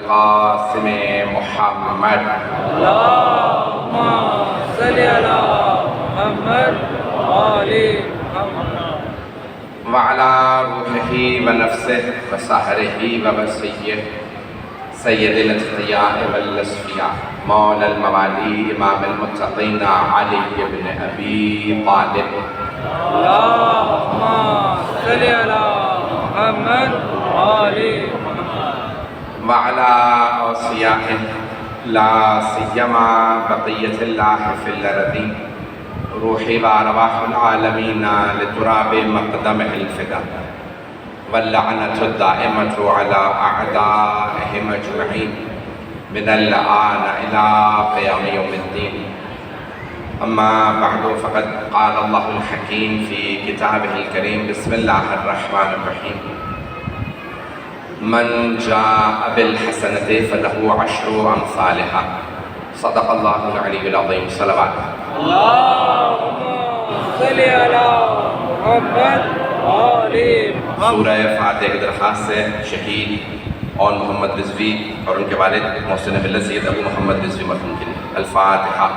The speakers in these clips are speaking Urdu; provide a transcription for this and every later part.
القاسم محمد اللهم صل على محمد وآل محمد وعلى روحه ونفسه وسحره ووصيه سید الاتقیاء والاصفیاء مولا الموالی امام المتقین علی بن ابی طالب اللهم صل على محمد وآل محمد وعلى اوصیائه لا سیما بقیت اللہ فی الارض روحی وارواح العالمین لتراب مقدمہ الفدا واللعنة الدائمة على أعدائهم أجمعين من الآن إلى قيام يوم الدين. أما بعد فقد قال الله الحكيم في كتابه الكريم بسم الله الرحمن الرحيم من جاء بالحسنة فله عشر أمثالها صدق الله العلي العظيم. صلوات. اللهم صل على محمد وآل محمد. سورہ فاتحہ کی درخواست سے شہید اور محمد رضوی اور ان کے والد محسن ملت سید ابو محمد رضوی مرحوم کے لیے الفاتحہ.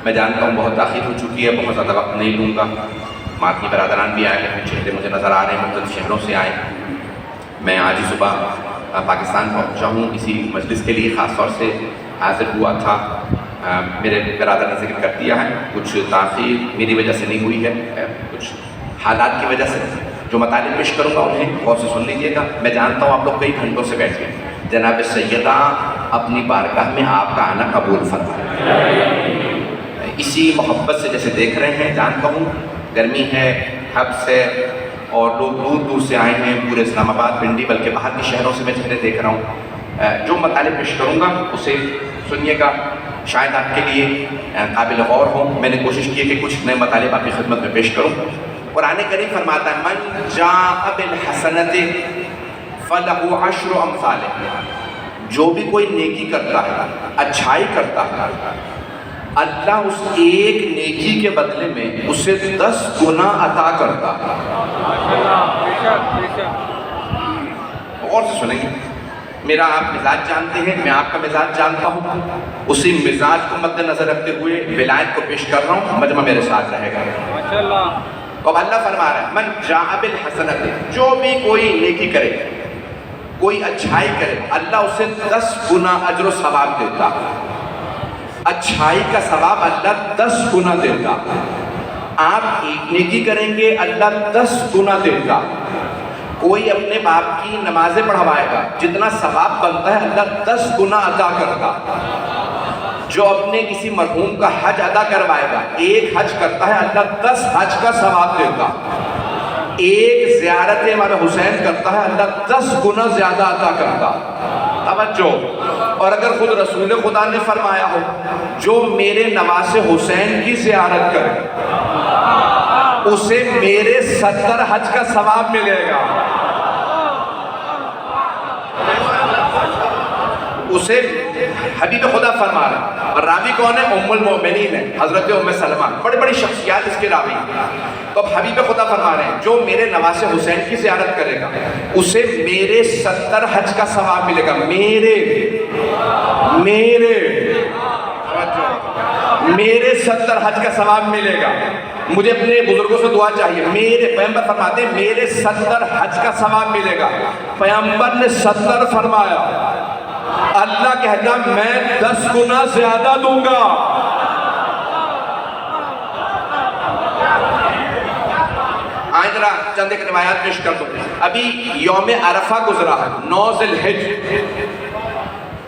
میں جانتا ہوں بہت تاخیر ہو چکی ہے، بہت زیادہ وقت نہیں لوں گا. ماتمی برادران بھی آئے ہیں، چہرے مجھے نظر آ رہے ہیں، مختلف شہروں سے آئے. میں آج ہی صبح پاکستان پہنچا ہوں، اسی مجلس کے لیے خاص طور سے حاضر ہوا تھا. میرے برادر نے ذکر کر دیا ہے، کچھ تاخیر میری وجہ سے نہیں ہوئی ہے، کچھ حالات کی وجہ سے. جو مطالب پیش کروں گا انہیں غور سے سن لیجیے گا. میں جانتا ہوں آپ لوگ کئی گھنٹوں سے بیٹھے ہیں. جناب سیدہ اپنی بارگاہ میں آپ کا آنا قبول فرمائے. اسی محبت سے جیسے دیکھ رہے ہیں، جانتا ہوں گرمی ہے، حبس ہے اور لوگ دور دور سے آئے ہیں، پورے اسلام آباد، پنڈی، بلکہ باہر کے شہروں سے میں چہرے دیکھ رہا ہوں. جو مطالب پیش کروں گا اسے سنیے گا، شاید آپ کے لیے قابل غور ہوں. میں نے کوشش کی ہے کہ کچھ نئے مطالب آپ کی خدمت میں پیش کروں. قرآن کریم فرماتا ہے من جاء بالحسنۃ فلہ عشر امثالہ. جو بھی کوئی نیکی کرتا ہے، اچھائی کرتا ہے، اللہ اس ایک نیکی کے بدلے میں اسے 10 گنا عطا کرتا ہے. اور سے سنیں گے. میرا آپ مزاج جانتے ہیں، میں آپ کا مزاج جانتا ہوں. اسی مزاج کو مد نظر رکھتے ہوئے ولایت کو پیش کر رہا ہوں. مجمع میرے ساتھ رہے گا. اب اللہ فرما رہا ہے من جاء بالحسنۃ، جو بھی کوئی نیکی کرے، کوئی اچھائی کرے، اللہ اسے 10 گنا اجر و ثواب دیتا. اچھائی کا ثواب اللہ 10 گنا دیتا. آپ ایک نیکی کریں گے اللہ 10 گنا دیتا. کوئی اپنے باپ کی نمازیں پڑھوائے گا، جتنا ثواب بنتا ہے اللہ 10 گنا عطا کرتا. جو اپنے کسی مرحوم کا حج ادا کروائے گا، ایک حج کرتا ہے اللہ 10 حج کا ثواب دیتا. ایک زیارت امام حسین کرتا ہے اللہ 10 گنا زیادہ عطا کرتا. توجہ. اور اگر خود رسول خدا نے فرمایا ہو جو میرے نواز حسین کی زیارت کرے اسے میرے 70 حج کا ثواب ملے گا. اسے حبیب خدا فرما رہا. اور راوی کون ہے؟ ام المؤمنین ہے، حضرت ام سلمہ. بڑی بڑی شخصیات اس کے راوی. تو اب حبیب خدا فرما رہے ہیں جو میرے نواز حسین کی زیارت کرے گا اسے میرے 70 حج کا ثواب ملے گا. میرے 70 حج کا ثواب ملے گا. مجھے اپنے بزرگوں سے دعا چاہیے. میرے پیغمبر فرماتے ہیں میرے 70 حج کا ثواب ملے گا. پیغمبر نے 70 فرمایا، اللہ کہتا میں 10 گنا زیادہ دوں گا. آئیں ذرا چند ایک روایات پیش کر دوں. ابھی یوم عرفہ گزرا ہے، 9 ذی الحجہ.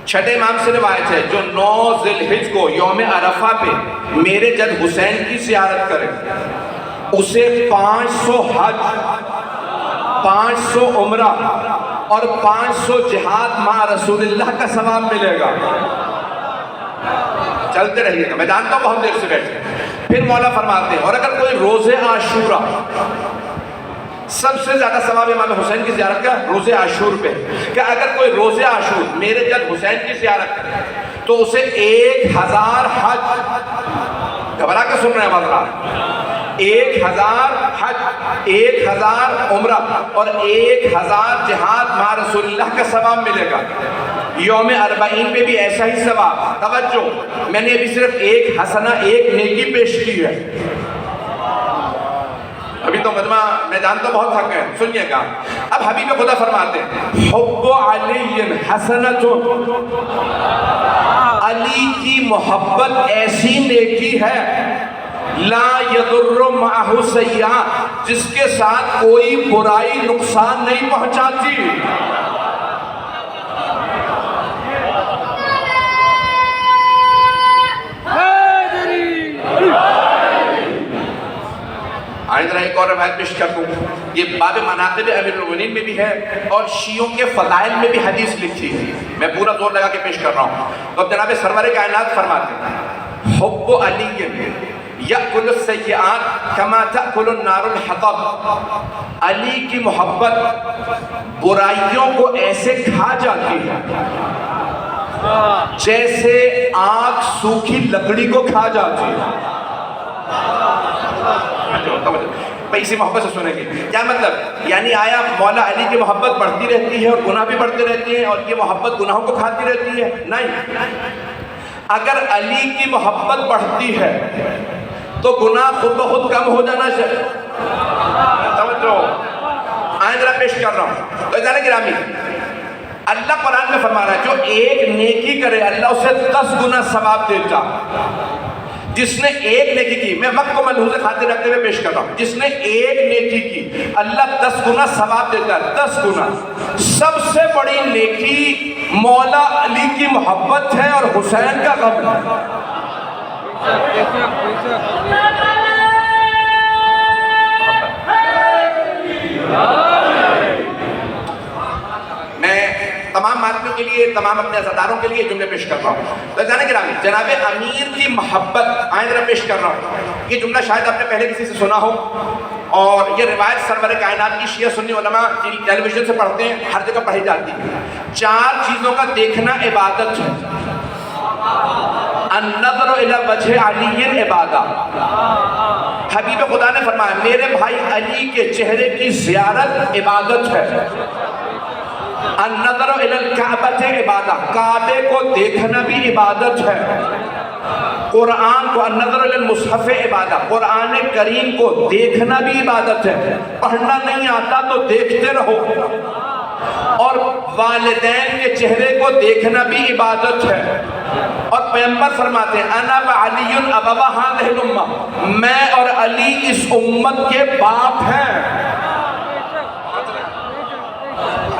چھٹے امام سے روایت ہے جو 9 ذی الحجہ کو یوم عرفہ پہ میرے جد حسین کی زیارت کرے اسے 500 حج، 500 عمرہ اور 500 جہاد مع رسول اللہ کا ثواب ملے گا. چلتے رہیے گا، میں جانتا ہوں بہت دیر سے بیٹھے. پھر مولا فرماتے ہیں اور اگر کوئی روزے عاشورہ سب سے زیادہ ثواب امام حسین کی زیارت کا روز عاشور پہ، کہ اگر کوئی روز عاشور میرے جد حسین کی زیارت کرے تو اسے 1000 حج، گھبرا کے سن رہے ہیں حضرات، 1000 حج، 1000 عمرہ اور 1000 جہاد مع رسول اللہ کا ثواب ملے گا۔ یوم اربعین پہ بھی ایسا ہی ثواب۔ توجہ، میں نے ابھی صرف ایک حسنہ، ایک نیکی پیش کی ہے، ابھی تو مجمع میں جانتا ہوں بہت تھک گئے، سنیے گا۔ اب حبیب خدا فرماتے ہیں حب علی حسنۃ، علی کی محبت ایسی نیکی ہے لا یضر معہ سیئہ، جس کے ساتھ کوئی برائی نقصان نہیں پہنچاتی۔ آئندہ ایک اور روایت پیش کر دوں، یہ باب مناقب امیر المومنین میں بھی ہے اور شیعوں کے فضائل میں بھی حدیث لکھی ہے، میں پورا زور لگا کے پیش کر رہا ہوں۔ تو جناب سرور کائنات فرماتے ہیں حب علی یأکل السیئات کما تأکل النار الحطب، علی کی محبت برائیوں کو ایسے کھا جاتی ہے جیسے آگ سوکھی لکڑی کو کھا جاتی ہے۔ اسی محبت سے سنیں گے کیا مطلب، یعنی آیا مولا علی کی محبت بڑھتی رہتی ہے اور گناہ بھی بڑھتے رہتے ہیں اور یہ محبت گناہوں کو کھاتی رہتی ہے؟ نہیں، اگر علی کی محبت بڑھتی ہے تو گناہ خود بخود کم ہو جانا چاہیے۔ توجہ، آئندہ پیش کر رہا ہوں۔ تو جانے گرامی، اللہ قرآن میں فرما رہا ہے جو ایک نیکی کرے اللہ اسے 10 گنا ثواب دیتا۔ جس نے ایک نیکی کی، میں وقت کو ملحوظ خاطر رکھتے ہوئے پیش کر رہا ہوں، جس نے ایک نیکی کی اللہ 10 گنا ثواب دیتا ہے، 10 گنا۔ سب سے بڑی نیکی مولا علی کی محبت ہے اور حسین کا غم ہے۔ میں تمام ماتمیوں کے لیے، تمام اپنے عزاداروں کے لیے جملے پیش کر رہا ہوں۔ تو جانے گرامی، جناب امیر کی محبت آئندہ پیش کر رہا ہوں۔ یہ جملہ شاید آپ نے پہلے کسی سے سنا ہو اور یہ روایت سرور کائنات کی شیعہ سنی علماء ٹیلی ویژن سے پڑھتے ہیں، ہر جگہ پڑھی جاتی ہے۔ 4 چیزوں کا دیکھنا عبادت ہے۔ النظر الی وجہ علی عبادہ، حبیب خدا نے فرمایا میرے بھائی علی کے چہرے کی زیارت عبادت ہے۔ النظر الی الکعبۃ عبادہ، کعبے کو دیکھنا بھی عبادت ہے۔ قرآن کو، النظر الی المصحف عبادہ، قرآن کریم کو دیکھنا بھی عبادت ہے۔ پڑھنا نہیں آتا تو دیکھتے رہو۔ اور والدین کے چہرے کو دیکھنا بھی عبادت ہے۔ اور پیغمبر فرماتے ہیں انا وعلی ابوا ہذہ الامہ، میں اور علی اس امت کے باپ ہیں۔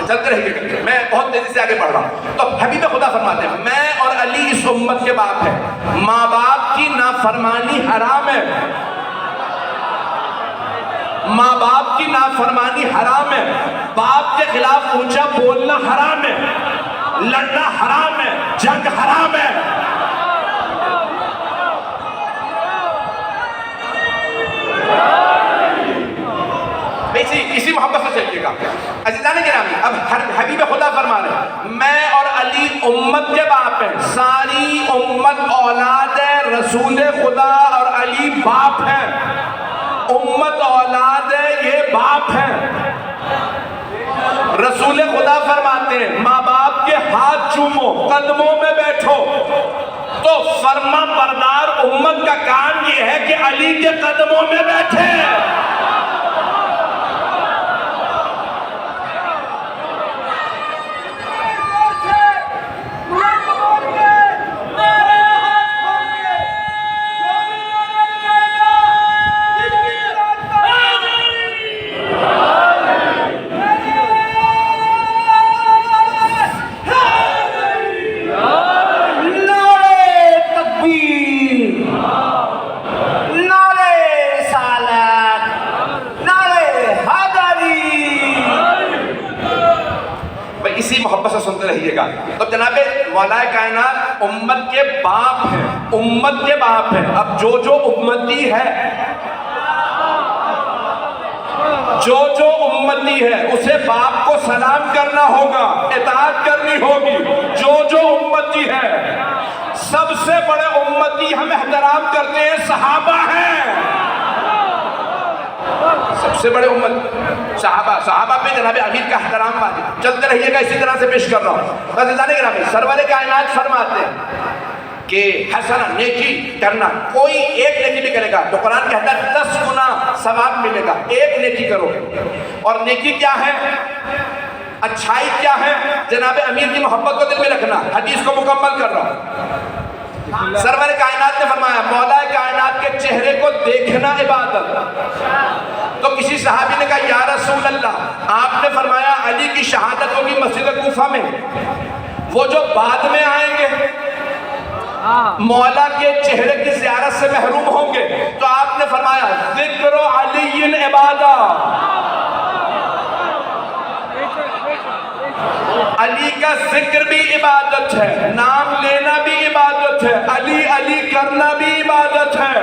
چلتے رہیے، میں بہت تیزی سے آگے بڑھ رہا ہوں۔ تو حبیب خدا فرماتے ہیں میں اور علی اس امت کے باپ ہیں، ماں باپ کی نافرمانی حرام ہے، ماں باپ کی نافرمانی حرام ہے، باپ کے خلاف اونچا بولنا حرام ہے، لڑنا حرام ہے، جنگ حرام ہے۔ اسی محبت سے چلیے گا عزیزان گرامی۔ اب حبیب خدا فرما رہے ہیں میں اور علی امت کے باپ ہیں، ساری امت اولاد ہے، رسول خدا اور علی باپ ہیں، امت اولاد ہے، یہ باپ ہیں۔ رسول خدا فرماتے ہیں ماں باپ کے ہاتھ چومو، قدموں میں بیٹھو۔ تو فرما بردار امت کا کام یہ ہے کہ علی کے قدموں میں بیٹھے۔ محبت سے سنتے رہیے گا۔ تو جناب مولا کائنات امت کے باپ ہیں، امت کے باپ ہیں۔ اب جو امتی ہے، جو جو امتی ہے اسے باپ کو سلام کرنا ہوگا، اطاعت کرنی ہوگی. جو جو امتی ہے، سب سے بڑے امتی ہم احترام کرتے ہیں صحابہ ہیں. سب سے بڑے امت صحابہ پہ جناب امیر کا احترام واجب. چلتے رہیے گا اسی طرح سے پیش کر رہا ہوں. عزیزان گرامی، سرور کائنات فرماتے ہیں کہ حسنہ نیکی کرنا، کوئی ایک نیکی بھی کرے گا تو قرآن کہتا ہے 10 گنا ثواب ملے گا. ایک نیکی کرو. اور نیکی کیا ہے؟ اچھائی کیا ہے؟ جناب امیر کی محبت کو دل میں رکھنا. حدیث کو مکمل کر رہا ہوں. سرور کائنات نے فرمایا مولا کائنات کے چہرے کو دیکھنا عبادت. تو کسی صحابی نے کہا یا رسول اللہ، آپ نے فرمایا علی کی شہادت ہوگی مسجد کوفہ میں، وہ جو بعد میں آئیں گے مولا کے چہرے کی زیارت سے محروم ہوں گے. تو آپ نے فرمایا ذکر علی عبادہ، علی کا ذکر بھی عبادت ہے، نام لینا بھی عبادت ہے، علی علی کرنا بھی عبادت ہے.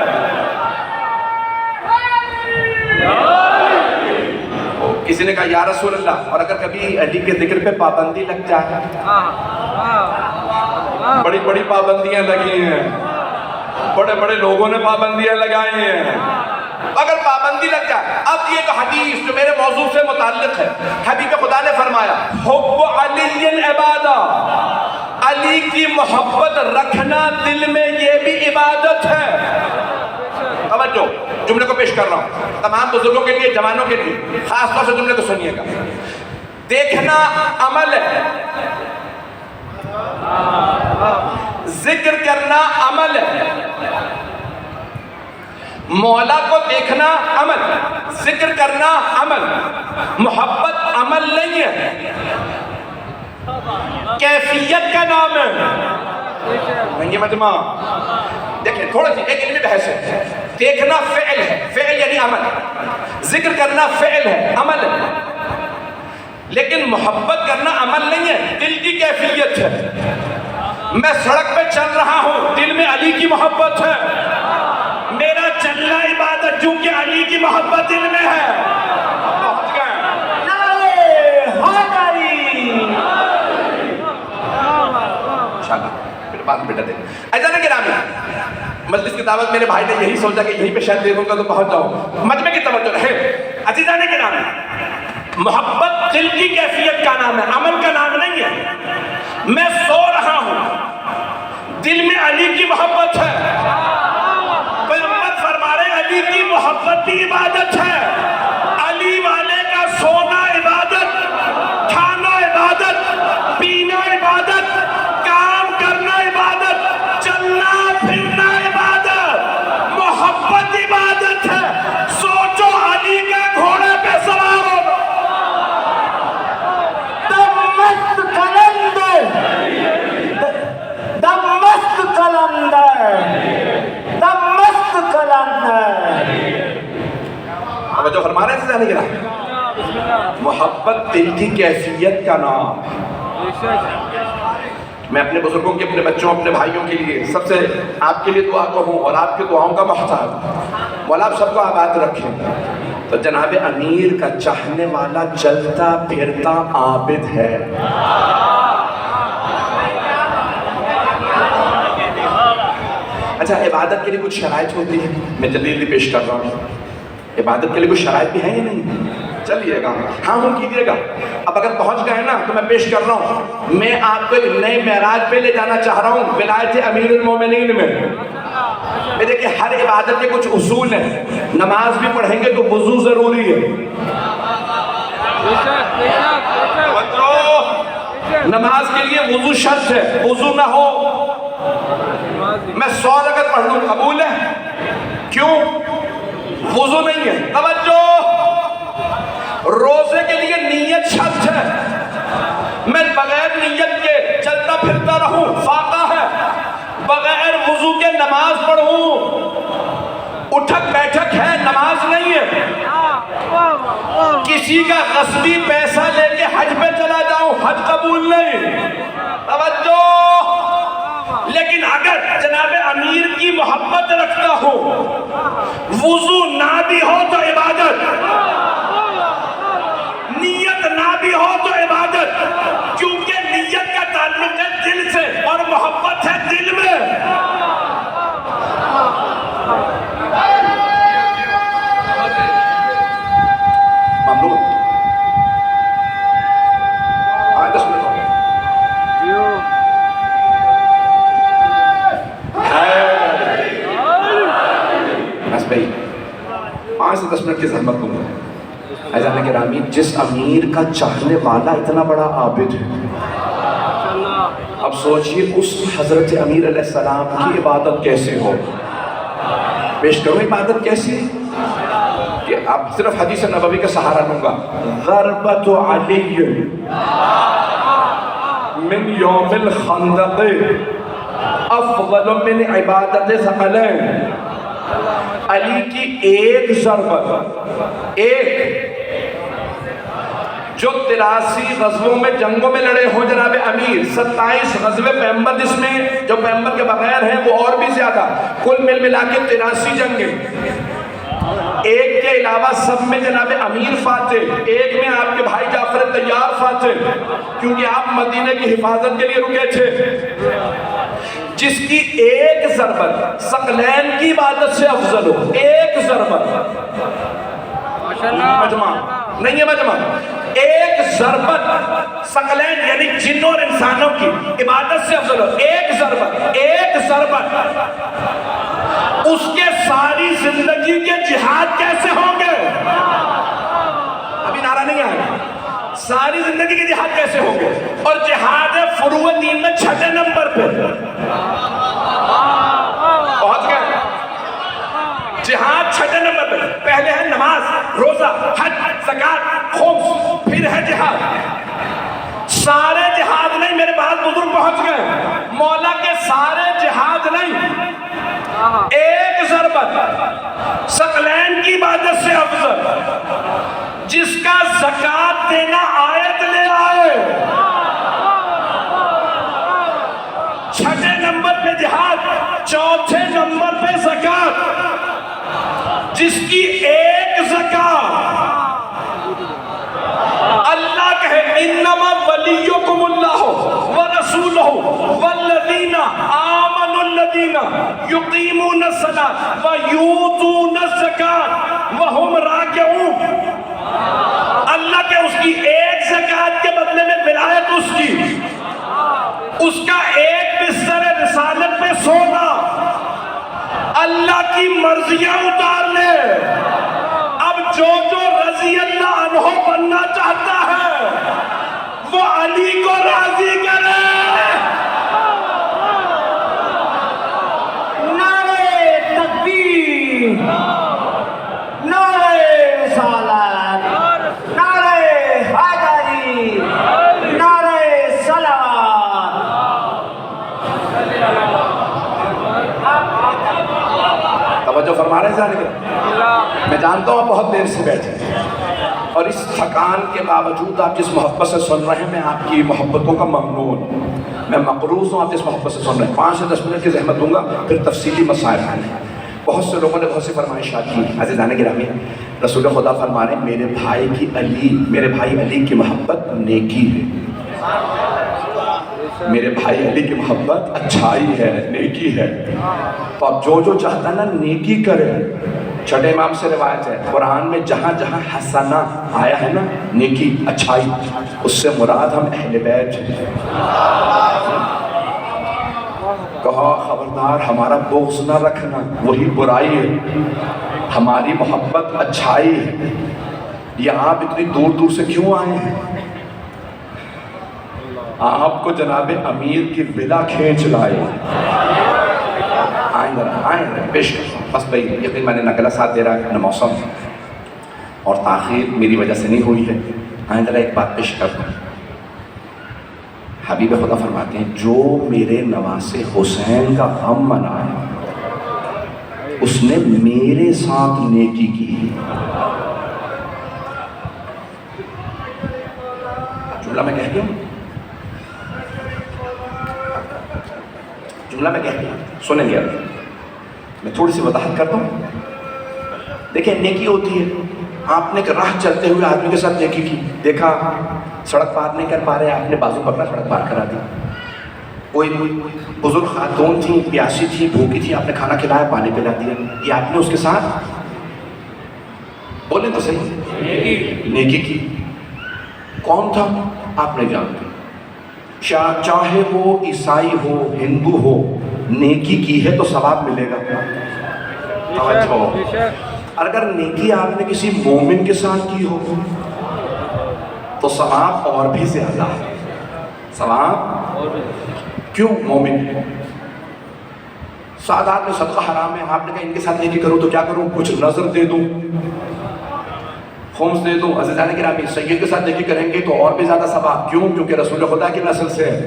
کسی نے کہا یا رسول اللہ، اور اگر کبھی علی کے ذکر پہ پابندی لگ جائے؟ بڑی بڑی پابندیاں لگی ہیں، بڑے بڑے لوگوں نے پابندیاں لگائی ہیں. اگر پابندی لگ جائے، اب یہ تو حدیث جو میرے موضوع سے متعلق ہے، حبیب خدا نے فرمایا حب علی عبادہ، علی کی محبت رکھنا دل میں یہ بھی عبادت ہے. توجہ، جملے کو پیش کر رہا ہوں تمام بزرگوں کے لیے، جوانوں کے لیے، خاص طور سے جملے کو سنیے گا. دیکھنا عمل ہے، ذکر کرنا عمل ہے. مولا کو دیکھنا عمل، ذکر کرنا عمل، محبت عمل نہیں ہے، کیفیت کا نام ہے. نہیں مجمع دیکھیں تھوڑا سی ایک علمی بحث ہے. دیکھنا فعل ہے، فعل یعنی عمل. ذکر کرنا فعل ہے، عمل ہے. لیکن محبت کرنا عمل نہیں ہے، دل کی کیفیت ہے. میں سڑک پہ چل رہا ہوں، دل میں علی کی محبت ہے، میرا چلنا عبادت چونکہ علی کی محبت دل میں ہے. پہنچ گئے. انشاءاللہ پھر بات بیٹا دیں. ایسا نہیں گرامی، مجلس کی دعوت میرے بھائی نے یہی سوچا کہ یہیں پہ شاید دے دوں گا تو پہنچ جاؤں. مجمع کی توجہ رہے. عزیزان گرامی، محبت دل کی کیفیت کا نام ہے، عمل کا نام نہیں ہے. میں سو رہا ہوں، دل میں علی کی محبت ہے، پیغمبر فرما رہے علی کی محبت بھی عبادت ہے. علی والے کا سونا عبادت، کھانا عبادت، پینا عبادت، کام کرنا عبادت، چلنا پھرنا عبادت، محبت عبادت ہے. سوچو علی کا گھوڑے پہ سوار ہو، دمست کلندر، دمست کلندر، دمست کلندر. جو فرما رہے ہیں سے جانے گرا، محبت دل کی کیفیت کا نام. میں اپنے بزرگوں کے، اپنے بچوں، اپنے بھائیوں کے لیے سب سے آپ کے لیے دعا کروں اور آپ کی دعاؤں کا محتاج. مولا آپ سب کو آباد رکھیں. تو جناب امیر کا چاہنے والا چلتا پھرتا عابد ہے. اچھا، عبادت کے لیے کچھ شرائط ہوتی ہے، میں جلدی پیش کر رہا ہوں. عبادت کے لیے کچھ شرائط بھی ہیں یا نہیں؟ چلیے گا، ہاں کیجیے گا. اب اگر پہنچ گئے نا تو میں پیش کر رہا ہوں. میں آپ کو ایک نئے معراج پہ لے جانا چاہ رہا ہوں، ولایت امیر المومنین میں. دیکھیں ہر عبادت کے کچھ اصول ہیں. نماز بھی پڑھیں گے تو وضو ضروری ہے. نماز کے لیے وضو شرط ہے، وضو نہ ہو میں 100 رکعت پڑھ لوں قبول ہے؟ کیوں؟ وضو نہیں ہے. توجہ، روزے کے لیے نیت شرط ہے. میں بغیر نیت کے چلتا پھرتا رہوں فاقہ ہے. بغیر وضو کے نماز پڑھوں اٹھک بیٹھک ہے، نماز نہیں ہے. کسی کا غصبی پیسہ لے کے حج پہ چلا جاؤں، حج قبول نہیں. توجہ. لیکن اگر جناب امیر کی محبت رکھتا ہوں، وضو نہ بھی ہو تو عبادت. ہو تو عبادت، کیونکہ نیت کا تعلق ہے دل سے اور محبت ہے دل میں۔ ممنون۔ آئے 10 منٹ بس بھائی 5 سے 10 منٹ کی زحمت دوں گا۔ عزیزان گرامی، جس امیر کا چاہنے والا اتنا بڑا عابد ہے، اب سوچئے اس حضرت امیر علیہ السلام کی عبادت کیسے ہو۔ پیش کروں عبادت کیسی کہ اب صرف حدیث نبوی کا سہارا لوں گا۔ ضربت علی من یوم الخندق افضل من عبادت ثقلین۔ علی کی ایک ضربت، ایک جو 83 غزووں میں جنگوں میں لڑے ہوں جناب امیر، 27 غزوے پیغمبر جس میں جو پیغمبر کے بغیر ہیں وہ اور بھی زیادہ، کل مل ملا کے 83 جنگیں، ایک کے علاوہ سب میں جناب امیر فاتح، ایک میں آپ کے بھائی جعفر طیار فاتح، کیونکہ آپ مدینے کی حفاظت کے لیے رکے تھے، جس کی ایک ضربت ثقلین کی عبادت سے افضل ہو۔ ایک ضربت، مجمع نہیں ہے مجمع، ایک ضربت ثقلین یعنی جنوں اور انسانوں کی عبادت سے افضل ہو۔ ایک ضربت، ایک ضربت، اس کے ساری زندگی کے جہاد کیسے ہوں گے؟ ابھی نعرہ نہیں آیا، ساری زندگی کے جہاد کیسے ہوں گے؟ اور جہاد فروع دین میں 6 نمبر پہ پہنچ گئے۔ جہاد 6 نمبر پہ، پہلے ہے نماز، روزہ، حج، زکوٰۃ، خمس، پھر ہے جہاد۔ سارے جہاد نہیں، میرے بعد بزرگ پہنچ گئے، مولا کے سارے جہاد نہیں، ایک ضربت ثقلین کی عبادت سے افضل، جس کا زکوٰۃ دینا آیت لے آئے۔ 6 نمبر پہ جہاد، 4 نمبر پہ زکوٰۃ، جس کی ایک زکوٰۃ اللہ کہے انما ولیکم اللہ ورسولہ والذین آمنوا الذین یقیمون الصلاۃ ویؤتون الزکاۃ وہم راکعون۔ اللہ کے اس کی ایک زکوٰۃ کے بدلے میں ولایت اس کی، اس کا ایک بستر رسالت میں سونا، اللہ کی مرضیاں اتار لے۔ اب جو رضی اللہ عنہ بننا چاہتا ہے وہ علی کو راضی کرے۔ نعرہ تکبیر، نعرہ رسالت، نعرہ حیدری، نعرہ صلوات۔ توجہ فرما رہے ہیں؟ میں جانتا ہوں آپ بہت دیر سے بیٹھے ہیں اور اس تھکان کے باوجود آپ جس محبت سے سن رہے ہیں، میں آپ کی محبتوں کا ممنون، میں مقروض ہوں آپ جس محبت سے سن رہے ہیں۔ 5 سے 10 منٹ کی زحمت دوں گا، پھر تفصیلی مسائل آنے۔ بہت سے لوگوں نے بہت سی فرمائشات کی۔ عزیزان گرامی، رسول خدا فرما رہے ہیں میرے بھائی علی کی محبت نیکی ہے، میرے بھائی علی کی محبت اچھائی ہے، نیکی ہے۔ تو اب جو چاہتا ہے نا نیکی کرے۔ 6 امام سے روایت ہے، قرآن میں جہاں جہاں حسنہ آیا ہے نا، نیکی، اچھائی، اس سے مراد ہم اہل بیت ہیں۔ کہا خبردار ہمارا بغض نہ رکھنا، وہی برائی ہے، ہماری محبت اچھائی ہے۔ یہ آپ اتنی دور دور سے کیوں آئے ہیں؟ آپ کو جناب امیر کی ولا کھینچ لائے۔ آئیں پیش بس بھائی، یقین میں نے نہ گلا ساتھ دے رہا ہے نہ موسم، اور تاخیر میری وجہ سے نہیں ہوئی ہے۔ آئیں ذرا ایک بات پیش کر دوں۔ حبیب خدا فرماتے ہیں جو میرے نواسے حسین کا غم منائے اس نے میرے ساتھ نیکی کی۔ جملہ میں کہہ دوں، سنیں گے میں تھوڑی سی وضاحت کرتا ہوں۔ دیکھیں نیکی ہوتی ہے، آپ نے ایک راہ چلتے ہوئے آدمی کے ساتھ نیکی کی، دیکھا سڑک پار نہیں کر پا رہے، آپ نے بازو پکڑا سڑک پار کرا دی۔ کوئی بزرگ خاتون تھی، پیاسی تھی، بھوکی تھی، آپ نے کھانا کھلایا، پانی پلا دیا، یہ آپ نے اس کے ساتھ بولے تو صحیح نیکی کی۔ کون تھا آپ نے جانتے، چاہے وہ عیسائی ہو ہندو ہو، نیکی کی ہے تو ثواب ملے گا۔ توجہ، اگر نیکی آپ نے کسی مومن کے ساتھ کی ہو تو ثواب اور بھی زیادہ ہے، ثواب کیوں؟ مومن سادات میں صدقہ حرام ہے، آپ نے کہا ان کے ساتھ نیکی کروں تو کیا کروں؟ کچھ نظر دے دوں، خمس دے دوں۔ عزیزان گرامی، سید کے ساتھ نیکی کریں گے تو اور بھی زیادہ ثواب، کیوں؟ کیونکہ رسول خدا کی نسل سے ہے۔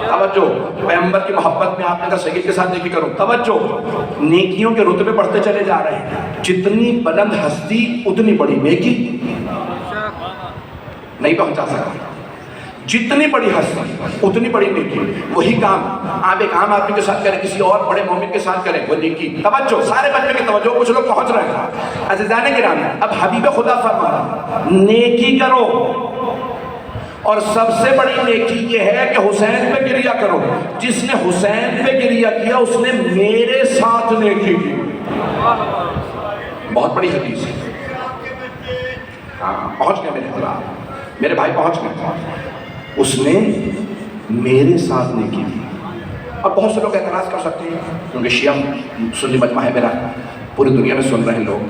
توجہ، پیغمبر کی محبت میں آپ نے کہا سید کے ساتھ نیکی کروں۔ توجہ، نیکیوں کے رتبے بڑھتے چلے جا رہے ہیں، جتنی بلند ہستی اتنی بڑی نیکی نہیں پہنچا سکتی، جتنی بڑی ہستی اتنی بڑی نیکی۔ وہی کام آپ ایک عام آدمی کے ساتھ کریں، کسی اور بڑے مومن کے ساتھ کریں، وہ نیکی۔ توجہ، سارے بچوں کی توجہ، کچھ لوگ پہنچ رہے ہیں۔ عزیزان گرامی، اب حبیب خدا فرما رہا ہے نیکی کرو، اور سب سے بڑی نیکی یہ ہے کہ حسین پہ گریہ کرو۔ جس نے حسین پہ گریہ کیا اس نے میرے ساتھ نیکی کی۔ بہت بڑی حدیث ہے، پہنچ گئے میرے خدا، میرے بھائی پہنچ گئے۔ اس نے میرے ساتھ نیکی کی۔ اب بہت سے لوگ اعتراض کر سکتے ہیں، کیونکہ شیعہ سنی مجمع ہے میرا، پوری دنیا میں سن رہے ہیں لوگ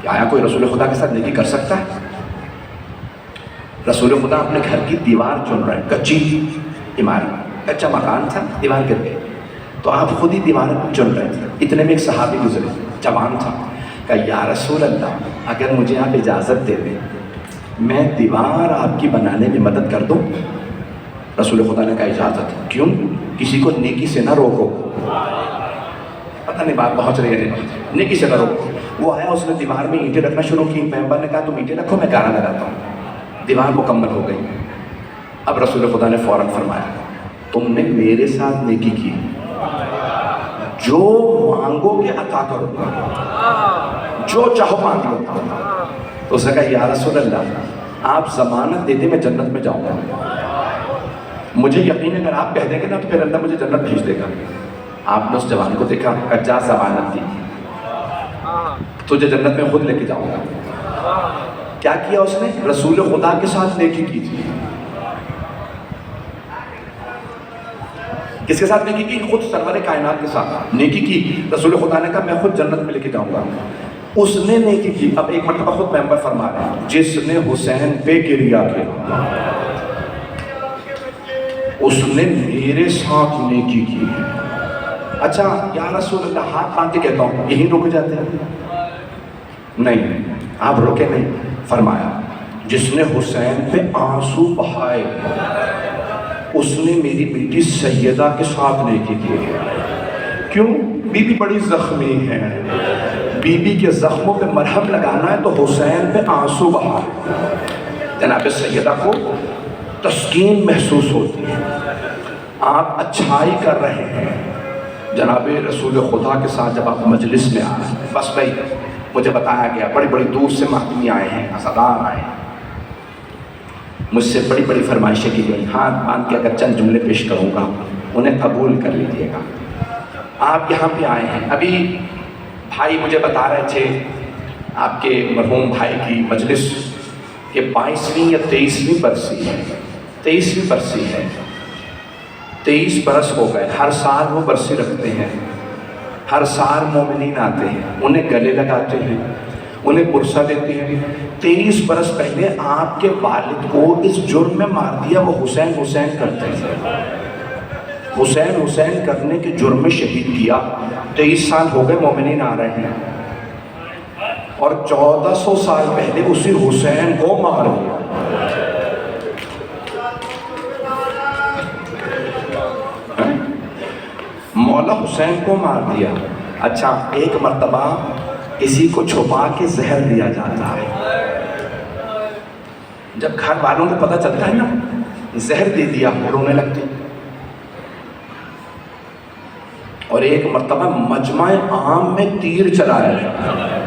کہ آیا کوئی رسول خدا کے ساتھ نیکی کر سکتا ہے؟ رسول خدا اپنے گھر کی دیوار چن رہے ہیں، کچی عمارت، کچا مکان تھا، دیوار گر گئی، تو آپ خود ہی دیوار چن رہے تھے۔ اتنے میں ایک صحابی گزرے، جوان تھا، کہا یا رسول اللہ اگر مجھے آپ اجازت دے دیں میں دیوار آپ کی بنانے میں مدد کر دوں؟ رسول خدا نے کہا اجازت۔ کیوں؟ کسی کو نیکی سے نہ روکو۔ پتہ نہیں بات پہنچ رہی ہے، نیکی سے نہ روکو۔ وہ آیا، اس نے دیوار میں اینٹیں رکھنا شروع کی، پیغمبر نے کہا تم اینٹیں رکھو میں گارا لگاتا ہوں۔ دیوار مکمل ہو گئی۔ اب رسول خدا نے فوراً فرمایا تم نے میرے ساتھ نیکی کی، جو مانگو گے عطا کروں گا، جو چاہو مانگ لو۔ تو اس نے کہا یا رسول اللہ آپ ضمانت دے دیں میں جنت میں جاؤں گا، مجھے یقین ہے اگر آپ کہہ دیں گے نا تو پھر اللہ مجھے جنت بھیج دے گا۔ آپ نے اس جوان کو دیکھا، کچا ضمانت دی، تجھے جنت میں خود لے کے جاؤں گا۔ کیا کیا اس نے؟ رسول خدا کے ساتھ نیکی کی تھی۔ کس کے ساتھ نیکی کی؟ خود سرور کائنات کے ساتھ نیکی کی۔ رسول خدا نے کہا میں خود جنت میں لے کے جاؤں گا، اس نے نیکی کی۔ اب ایک مرتبہ خود پیغمبر فرما رہے ہیں جس نے حسین پہ گریہ کیا اس نے میرے ساتھ نیکی کی۔ اچھا یا رسول اللہ ہاتھ باندھ کے کہتا ہوں یہی رک جاتے ہیں؟ نہیں، آپ رکے نہیں۔ فرمایا جس نے حسین پہ آنسو بہائے اس نے میری بیٹی سیدہ کے ساتھ نیکی کی۔ کیوں؟ بی بی بڑی زخمی ہے، بی بی کے زخموں پہ مرہم لگانا ہے تو حسین پہ آنسو بہائے۔ جناب سیدہ کو تسکین محسوس ہوتی ہے، آپ اچھائی کر رہے ہیں۔ جناب رسول خدا کے ساتھ جب آپ مجلس میں آئے، بس بھائی مجھے بتایا گیا بڑی بڑی دور سے مہدی آئے ہیں، اسدار آئے ہیں، مجھ سے بڑی بڑی فرمائشیں کی گئی، ہاتھ باندھ کے اگر چند جملے پیش کروں گا انہیں قبول کر لیجیے گا۔ آپ یہاں پہ آئے ہیں، ابھی بھائی مجھے بتا رہے تھے آپ کے مرحوم بھائی کی مجلس یہ 22ویں یا 23ویں برسی ہے، 23ویں برسی ہے، 23 برس ہو گئے۔ ہر سال وہ برسی رکھتے ہیں، ہر سال مومنین آتے ہیں، انہیں گلے لگاتے ہیں، انہیں پرسہ دیتے ہیں۔ 23 برس پہلے آپ کے والد کو اس جرم میں مار دیا، وہ حسین حسین کرتے تھے، حسین حسین کرنے کے جرم میں شہید کیا۔ 23 سال ہو گئے مومنین آ رہے ہیں، اور 1400 سال پہلے اسی حسین کو مار دیا۔ مولا حسین کو مار دیا۔ اچھا ایک مرتبہ کسی کو چھپا کے زہر دیا جاتا ہے، جب گھر والوں کو پتہ چلتا ہے نا زہر دے دیا رونے لگتے۔ اور ایک مرتبہ مجمع عام میں تیر چلایا جاتا ہے،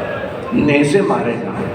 نیزے مارے جائیں،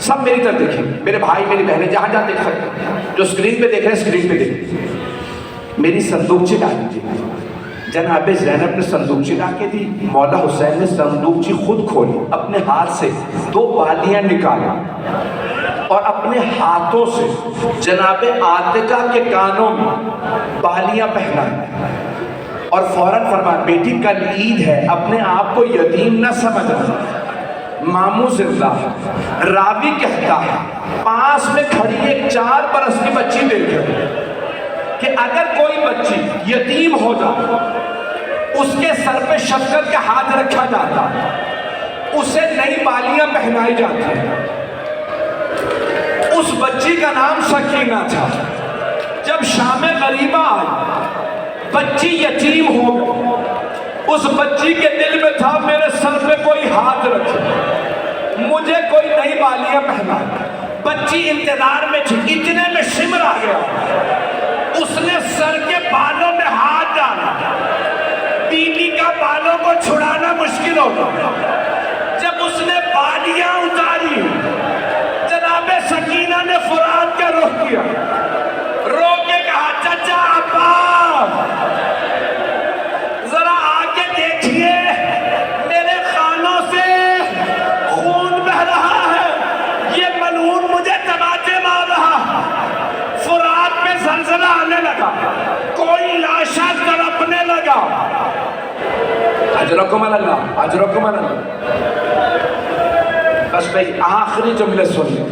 سب میری طرف دیکھیں، میرے بھائی میری بہنیں جہاں جہاں دیکھ سکتے ہیں، جو اسکرین پہ دیکھ رہے ہیں اسکرین پہ دیکھیں. میری صندوقچی ڈالی تھی، جناب زینب نے صندوقچی لا کے دی. مولا حسین نے صندوقچی خود کھولی، اپنے ہاتھ سے 2 بالیاں نکالی اور اپنے ہاتھوں سے جناب عاتقہ کے کانوں میں بالیاں پہنائی اور فوراً فرمایا بیٹی کل عید ہے، اپنے آپ کو یتیم نہ سمجھنا. ماموں زندہ راوی کہتا ہے پاس میں کھڑی ایک 4 برس کی بچی دیکھ رہی کہ اگر کوئی بچی یتیم ہو جائے اس کے سر پہ شفقت کا ہاتھ رکھا جاتا، اسے نئی بالیاں پہنائی جاتی. اس بچی کا نام سکینہ تھا. جب شام غریبہ آئی، بچی یتیم ہو گئی. اس بچی کے دل میں تھا میرے سر پہ کوئی ہاتھ رکھے، مجھے کوئی نئی بالیاں پہنا. بچی انتظار میں تھی، اتنے میں شمر آ گیا. اس نے سر کے بالوں میں ہاتھ ڈالا. بیوی کا بالوں کو چھڑانا مشکل ہوگا. جب اس نے بالیاں اتاری، جناب سکینہ نے فرات کا رخ کیا، رو کے کہا چچا عباس ذرا آگے دیکھیے، میرے خانوں سے خون بہ رہا ہے، یہ ملعون مجھے تماچے مار رہا. فرات پہ زلزلہ آنے لگا، کوئی لاشا تڑپنے لگا. اجرکم اللہ، اجرکم اللہ. بس بھائی آخری جملے سن لیں.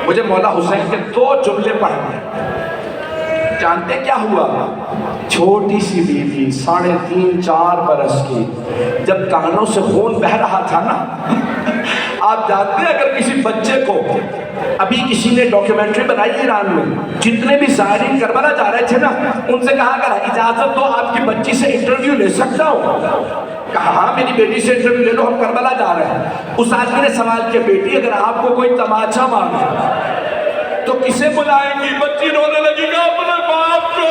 مجھے مولا حسین کے 2 جملے پڑھنے. جانتے کیا ہوا؟ چھوٹی سی بیوی 3.5-4 برس کی، جب کانوں سے خون بہ رہا تھا نا، آپ جانتے ہیں اگر کسی بچے کو، ابھی کسی نے ڈاکیومنٹری بنائی ایران میں، جتنے بھی زائرین کربلا جا رہے تھے نا، ان سے کہا اگر اجازت دو آپ کی بچی سے انٹرویو لے سکتا ہوں. کہا ہاں میری بیٹی سے انٹرویو لے لو، ہم کربلا جا رہے ہیں. اس آدمی نے سوال کیا بیٹی اگر آپ کو کوئی تماچا مارے تو کسے بلائیں گی؟ بچی رونے لگی کہ اپنے باپ کو،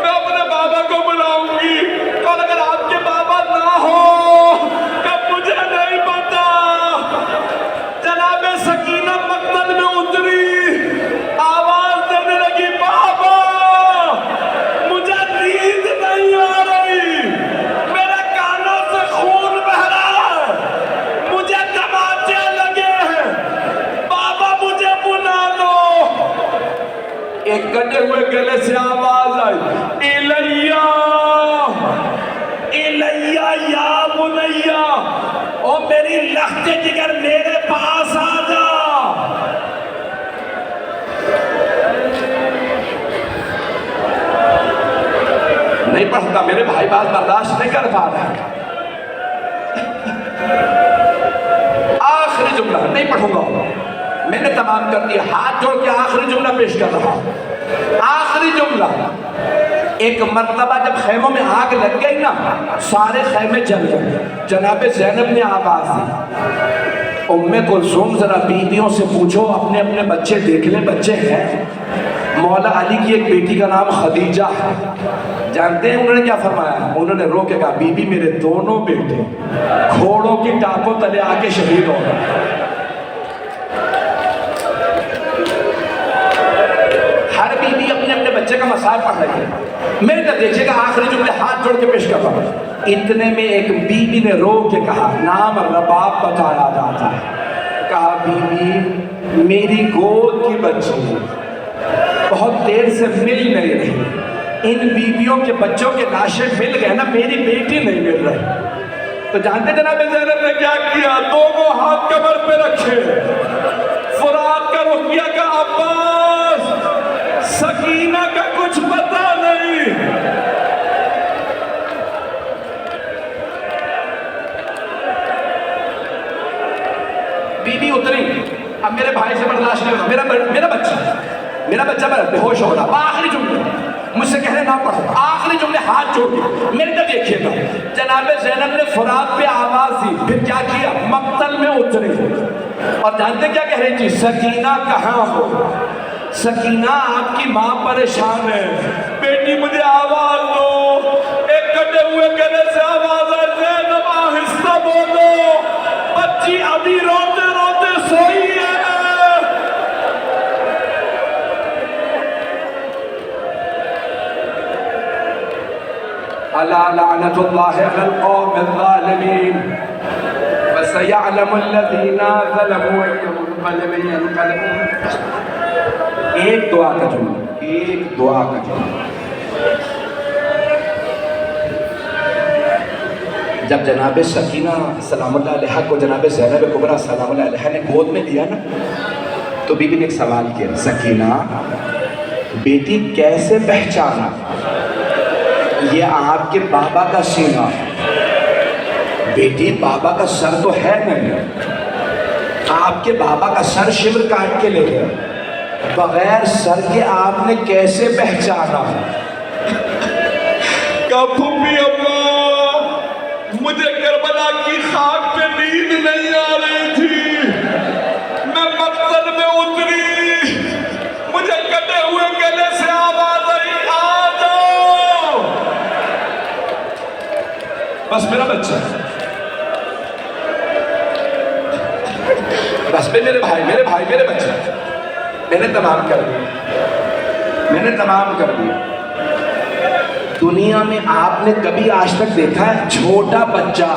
میں اپنے بابا کو بلاؤں گی. اور اگر آپ کے بابا نہ ہو کہ مجھے نہیں پتا. جناب سکینہ مقتل میں اتری، آواز دینے لگی بابا مجھے نیند نہیں آ رہی، میرے کانوں سے خون بہ رہا ہے، مجھے تماچے لگے ہیں، بابا مجھے بلا لو. ایک کٹے ہوئے گلے سے آواز آئی الیہ الیہ یا بنیہ، او میری لخت جگر میرے پاس آ جا. نہیں پڑھتا، میرے بھائی بات برداشت نہیں کر پا رہے. آخری جملہ نہیں پڑھوں گا، میں نے تمام کر دیا. ہاتھ جوڑ کے آخری جملہ پیش کر رہا ہوں. آخری جملہ. ایک مرتبہ جب خیموں میں آگ لگ گئی نا، سارے خیمے جل گئے. جناب زینب نے آواز دی ام کلثوم ذرا بیویوں سے پوچھو اپنے اپنے بچے دیکھ لیں، بچے ہیں. مولا علی کی ایک بیٹی کا نام خدیجہ ہے. جانتے ہیں انہوں نے کیا فرمایا؟ انہوں نے رو کے کہا بی بی میرے دونوں بیٹے گھوڑوں کی ٹانگوں تلے آ کے شہید ہو گئے. ہر بیوی اپنے اپنے بچے کا مسائل پڑھ رہی ہے. میرے تو دیکھیے گا آخری جملے ہاتھ جوڑ کے پیش کر رہا ہوں. اتنے میں ایک بیوی نے رو کے کہا، نام رباب بتایا جاتا ہے، کہا بی بی میری گود کی بچی بہت دیر سے مل نہیں رہی. ان بیویوں کے بچوں کے لاشیں مل گئے نا، میری بیٹی نہیں مل رہی. تو جانتے جناب زینب نے کیا کیا؟ دونوں ہاتھ کمر پہ رکھے، فرات کا رخ کیا کہ عباس سکینہ کا کچھ پتہ نہیں. بی بی اتری. اب میرے بھائی سے برداشت نہیں ہوگا، میرا بچہ بے ہوش ہو رہا. آخری جملے مجھ سے کہنے نہ پڑھو، آخری جملے ہاتھ جوڑ کے میرے تک دیکھیے گا. جناب زینب نے فرات پہ آواز دی، پھر کیا کیا؟ مقتل میں اترے. اور جانتے کیا کہہ رہی تھی؟ سکینہ کہاں ہو؟ سکینہ آپ کی ماں پریشان ہے، بیٹی مجھے آواز دو. ایک کٹے ہوئے گلے سے آواز ہے زینب آہستہ بولو، بچی ابھی روتے الا لعنت اللہ علی القوم الظالمین وسيعلم الذين ظلموا أي منقلب ينقلبون. ایک دعا کا جملہ، ایک دعا کا جملہ. جب جناب سکینہ سلام اللہ علیہ کو جناب زینب کبریٰ سلام اللہ علیہ نے گود میں لیا نا، تو بی بی نے ایک سوال کیا، سکینہ بیٹی کیسے پہچانا یہ آپ کے بابا کا سینہ؟ بیٹی بابا کا سر تو ہے نہیں، آپ کے بابا کا سر شبر کاٹ کے لے گیا، بغیر سر کے آپ نے کیسے پہچانا؟ کہا پھوپھی اماں مجھے کربلا کی خاک پہ نیند نہیں آ رہی تھی، میں مقتل میں اتری، مجھے کٹے ہوئے گلے سے آواز آئی آ جاؤ. بس میرا بچہ، بس میرے بھائی میرے بچے، میں نے تمام کر دیا. دنیا میں آپ نے کبھی آج تک دیکھا ہے چھوٹا بچہ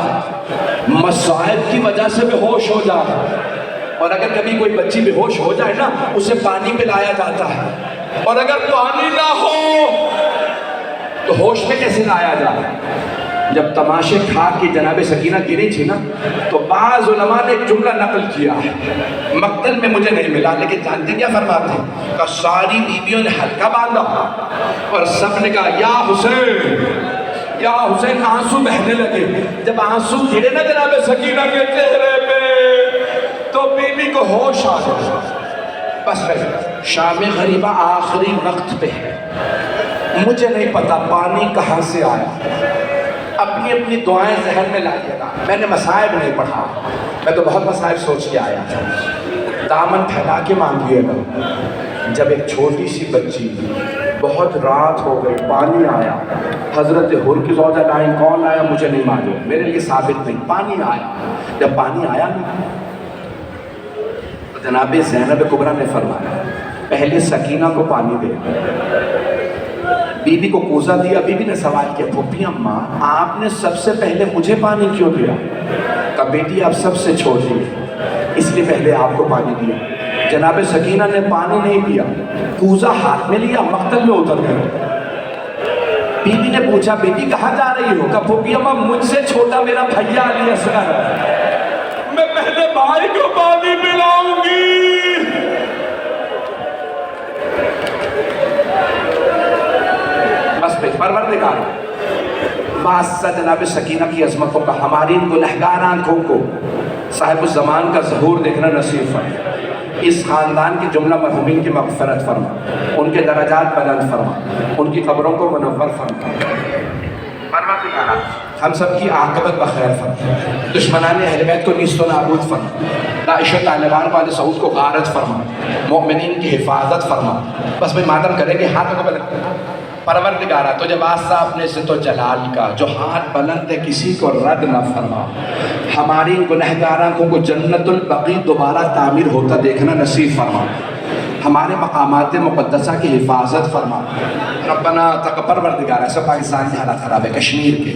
مصائب کی وجہ سے بے ہوش ہو جائے؟ اور اگر کبھی کوئی بچی بے ہوش ہو جائے نا، اسے پانی پلایا جاتا ہے، اور اگر پانی نہ ہو تو ہوش میں کیسے لایا جائے؟ جب تماشے کھا کے جناب سکینہ گری تھی نا، تو بعض علماء نے ایک جملہ نقل کیا ہے، مقتل میں مجھے نہیں ملا، لیکن جانتے کیا فرماتے ہیں؟ کہ ساری بیویوں نے حلقہ باندھا اور سب نے کہا یا حسین، آنسو بہنے لگے. جب آنسو گرے نا جناب سکینہ کے چہرے پہ تو بیوی کو ہوش آ گیا. بس شام غریبہ آخری وقت پہ ہے، مجھے نہیں پتا پانی کہاں سے آیا، اپنی اپنی دعائیں ذہن میں لائیے گا. میں نے مصائب نہیں پڑھا، میں تو بہت مصائب سوچ کے آیا. دامن پھیلا کے مانگیے گا. جب ایک چھوٹی سی بچی، بہت رات ہو گئی، پانی آیا، حضرت حر کی زوجہ لائن، کون آیا مجھے نہیں معلوم، میرے لیے ثابت نہیں، پانی آیا. جب پانی آیا نا، تو جناب زینب کبریٰ نے فرمایا پہلے سکینہ کو پانی دے. بی بی کو کوزہ دیا. بی بی نے سوال کیا، پھوپھی اماں آپ نے سب سے پہلے مجھے پانی کیوں دیا؟ کہا بیٹی آپ سب سے چھوٹی ہے، اس لیے پہلے آپ کو پانی دیا. جناب سکینہ نے پانی نہیں پیا، کوزہ ہاتھ میں لیا، مقتل میں اتر گیا. بی بی نے پوچھا بیٹی کہاں جا رہی ہو؟ کہا پھوپھی اماں مجھ سے چھوٹا میرا بھیا علی اصغر ہے، میں پہلے بھائی کو پانی پلاؤں گی. بس پروردگار بادشاہ جناب سکینہ کی عظمتوں کا ہماری ان گنہگار آنکھوں کو صاحب الزمان کا ظہور دیکھنا نصیب فرما. اس خاندان کی جملہ مرحومین کی مغفرت فرما، ان کے درجات بلند فرما، ان کی قبروں کو منور فرما. ہم سب کی عاقبت بخیر فرما، دشمنان اہل بیت کو نیست و نابود فرما، داعش و طالبان والے سعود کو غارت فرما، مؤمنین کی حفاظت فرما. بس میں ماتم کریں گے، ہاتھ کو بلند. پروردگارہ تجھے واسطہ اپنے عزت و جلال کا، جو ہاتھ بلند ہے کسی کو رد نہ فرما. ہماری گنہگار آنکھوں کو جنت البقیع دوبارہ تعمیر ہوتا دیکھنا نصیب فرما. ہمارے مقامات مقدسہ کی حفاظت فرما. ربنا پروردگار ایسا پاکستان کے حالات خراب ہے، کشمیر کے،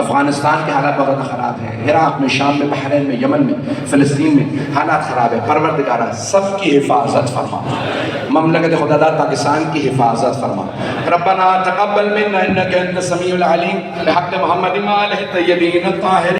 افغانستان کے حالات بہت خراب ہیں، عراق میں، شام میں، بحرین میں، یمن میں، فلسطین میں حالات خراب ہے. پروردگارہ سب کی حفاظت فرما. مملکت خداداد پاکستان کی حفاظت فرما. ربنا تقبل منا انك انت السميع العليم بحق محمد وآله الطيبين الطاهرين.